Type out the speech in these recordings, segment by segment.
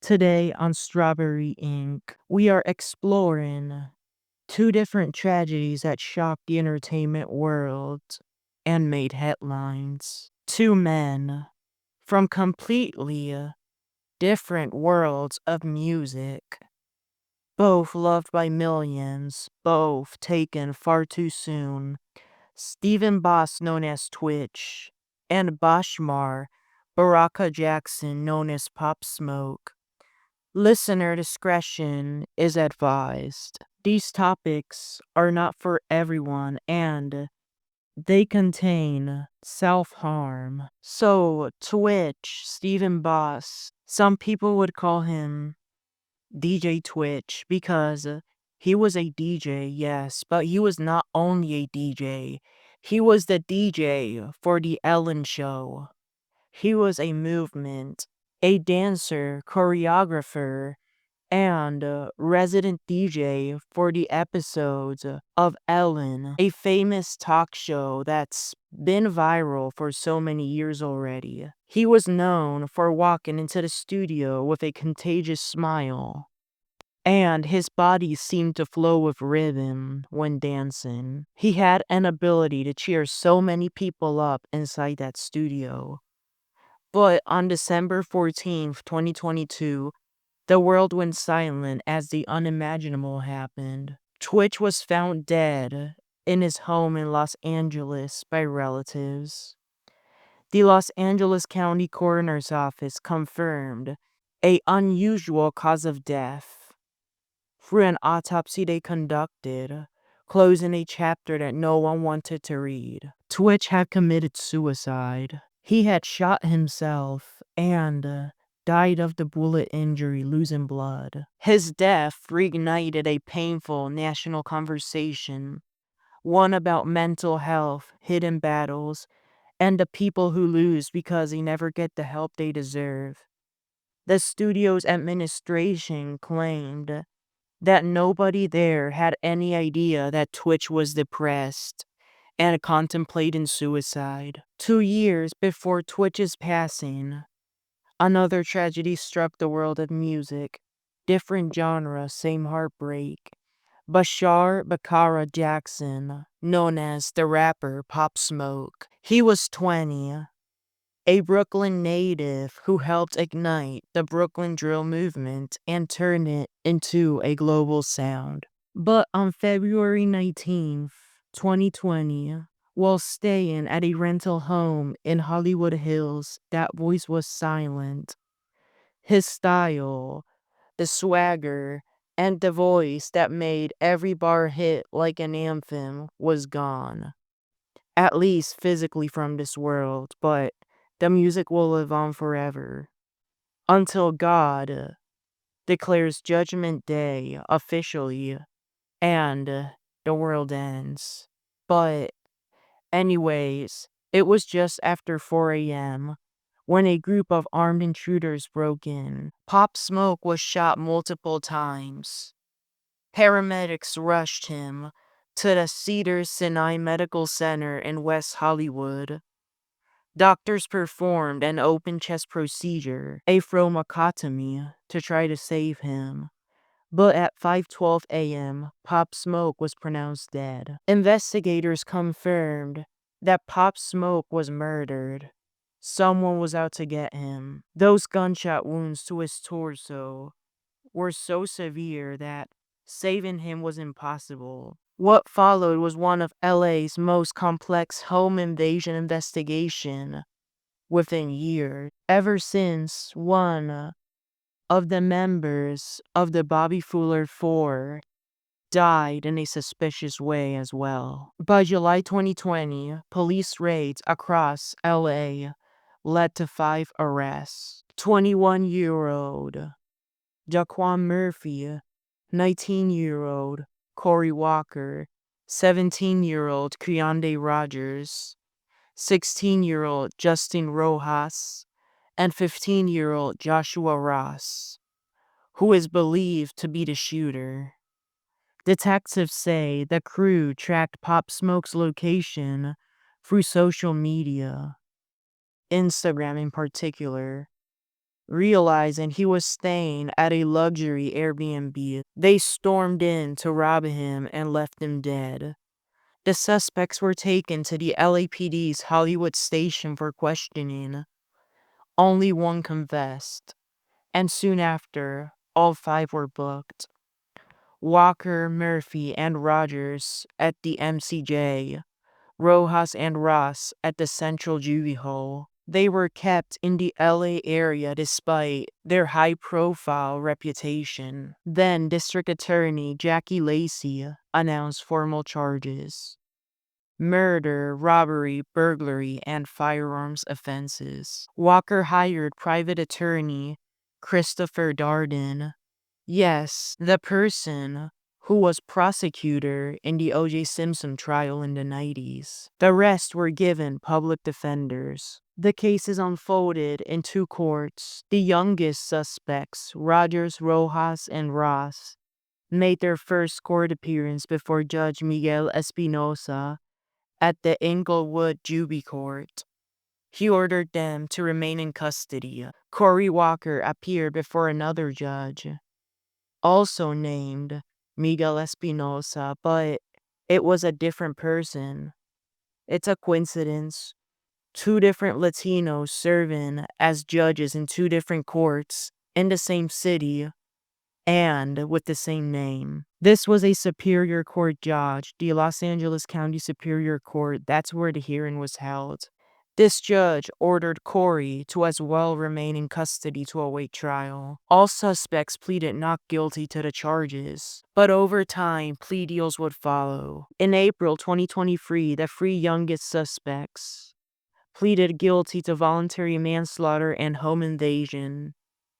Today on Strawberry Ink, we are exploring two different tragedies that shocked the entertainment world and made headlines. Two men from completely different worlds of music, both loved by millions, both taken far too soon. Stephen Boss, known as Twitch, and Bashmar Baraka Jackson, known as Pop Smoke. Listener discretion is advised. These topics are not for everyone and they contain self-harm. So, Twitch, Stephen Boss, some people would call him DJ Twitch because he was a DJ, yes, but he was not only a DJ, he was the DJ for The Ellen Show. He was a movement, a dancer, choreographer, and resident DJ for the episodes of Ellen, a famous talk show that's been viral for so many years already. He was known for walking into the studio with a contagious smile, and his body seemed to flow with rhythm when dancing. He had an ability to cheer so many people up inside that studio. But on December 14th, 2022, the world went silent as the unimaginable happened. Twitch was found dead in his home in Los Angeles by relatives. The Los Angeles County Coroner's Office confirmed a unusual cause of death through an autopsy they conducted, closing a chapter that no one wanted to read. Twitch had committed suicide. He had shot himself and died of the bullet injury, losing blood. His death reignited a painful national conversation, one about mental health, hidden battles, and the people who lose because they never get the help they deserve. The studio's administration claimed that nobody there had any idea that Twitch was depressed and contemplating suicide. 2 years before Twitch's passing, another tragedy struck the world of music. Different genre, same heartbreak. Bashar Bakara Jackson, known as the rapper Pop Smoke. He was 20, a Brooklyn native who helped ignite the Brooklyn drill movement and turn it into a global sound. But on February 19th, 2020, while staying at a rental home in Hollywood Hills, that voice was silent. His style, the swagger, and the voice that made every bar hit like an anthem was gone. At least physically from this world, but the music will live on forever. Until God declares Judgment Day officially and the world ends. But anyways, it was just after 4 a.m. when a group of armed intruders broke in. Pop Smoke was shot multiple times. Paramedics rushed him to the Cedars-Sinai Medical Center in West Hollywood. Doctors performed an open chest procedure, a thrombectomy, to try to save him. But at 5:12 a.m., Pop Smoke was pronounced dead. Investigators confirmed that Pop Smoke was murdered. Someone was out to get him. Those gunshot wounds to his torso were so severe that saving him was impossible. What followed was one of LA's most complex home invasion investigation within years. Ever since one of the members of the Bobby Fuller Four died in a suspicious way as well. By July 2020, police raids across LA led to 5 arrests. 21-year-old Jaquan Murphy, 19-year-old Corey Walker, 17-year-old Keondae Rogers, 16-year-old Justin Rojas, and 15-year-old Joshua Ross, who is believed to be the shooter. Detectives say the crew tracked Pop Smoke's location through social media, Instagram in particular, Realizing he was staying at a luxury Airbnb, they stormed in to rob him and left him dead. The suspects were taken to the LAPD's Hollywood station for questioning. Only one confessed, and soon after, all five were booked. Walker, Murphy, and Rogers at the MCJ, Rojas and Ross at the Central Juvie Hole. They were kept in the LA area despite their high-profile reputation. Then District Attorney Jackie Lacey announced formal charges: murder, robbery, burglary, and firearms offenses. Walker hired private attorney Christopher Darden. Yes, the person who was prosecutor in the O.J. Simpson trial in the 90s. The rest were given public defenders. The cases unfolded in two courts. The youngest suspects, Rogers, Rojas, and Ross, made their first court appearance before Judge Miguel Espinosa at the Inglewood Juvie Court. He ordered them to remain in custody. Cory Walker appeared before another judge, also named Miguel Espinosa, but it was a different person. It's a coincidence. Two different Latinos serving as judges in two different courts in the same city and with the same name. This was a Superior Court judge, the Los Angeles County Superior Court. That's where the hearing was held. This judge ordered Cory to as well remain in custody to await trial. All suspects pleaded not guilty to the charges, but over time, plea deals would follow. In April 2023, the three youngest suspects pleaded guilty to voluntary manslaughter and home invasion.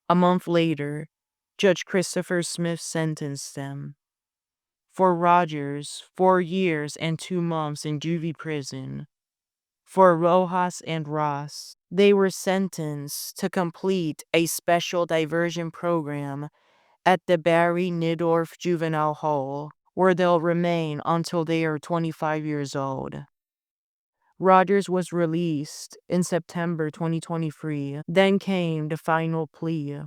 A month later, Judge Christopher Smith sentenced them. For Rogers, 4 years and 2 months in juvie prison. For Rojas and Ross, they were sentenced to complete a special diversion program at the Barry Nidorf Juvenile Hall, where they'll remain until they are 25 years old. Rogers was released in September 2023. Then came the final plea.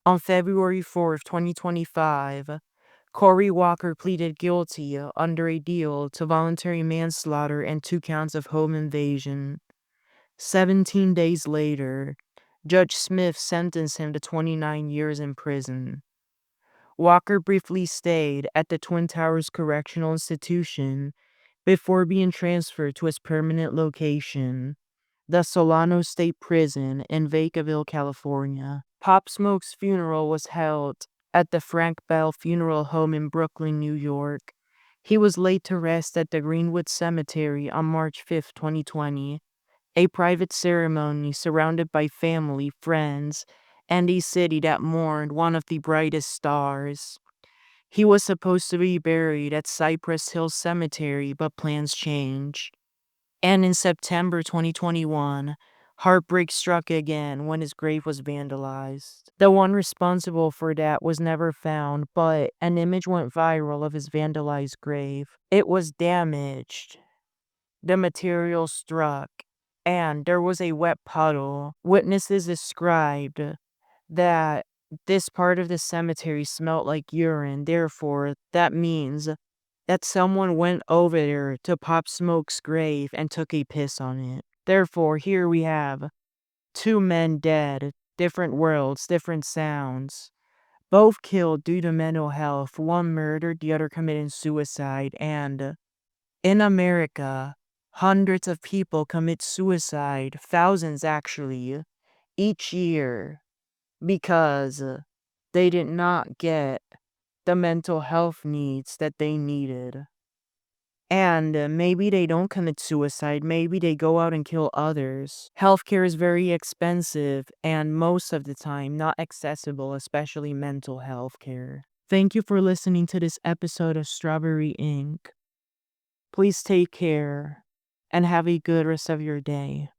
On February 4th, 2025, Cory Walker pleaded guilty under a deal to voluntary manslaughter and 2 counts of home invasion. 17 days later, Judge Smith sentenced him to 29 years in prison. Walker briefly stayed at the Twin Towers Correctional Institution before being transferred to his permanent location, the Solano State Prison in Vacaville, California. Pop Smoke's funeral was held at the Frank Bell Funeral Home in Brooklyn, New York. He was laid to rest at the Greenwood Cemetery on March 5, 2020. A private ceremony surrounded by family, friends, and a city that mourned one of the brightest stars. He was supposed to be buried at Cypress Hill Cemetery, but plans changed. And in September 2021, heartbreak struck again when his grave was vandalized. The one responsible for that was never found, but an image went viral of his vandalized grave. It was damaged. The material struck, and there was a wet puddle. Witnesses described that this part of the cemetery smelled like urine. Therefore, that means that someone went over there to Pop Smoke's grave and took a piss on it. Therefore, here we have 2 men dead, different worlds, different sounds. Both killed due to mental health, one murdered, the other committing suicide, and in America, hundreds of people commit suicide, thousands actually, each year because they did not get the mental health needs that they needed. And maybe they don't commit suicide, maybe they go out and kill others. Healthcare is very expensive and most of the time not accessible, especially mental health care. Thank you for listening to this episode of Strawberry Ink. Please take care and have a good rest of your day.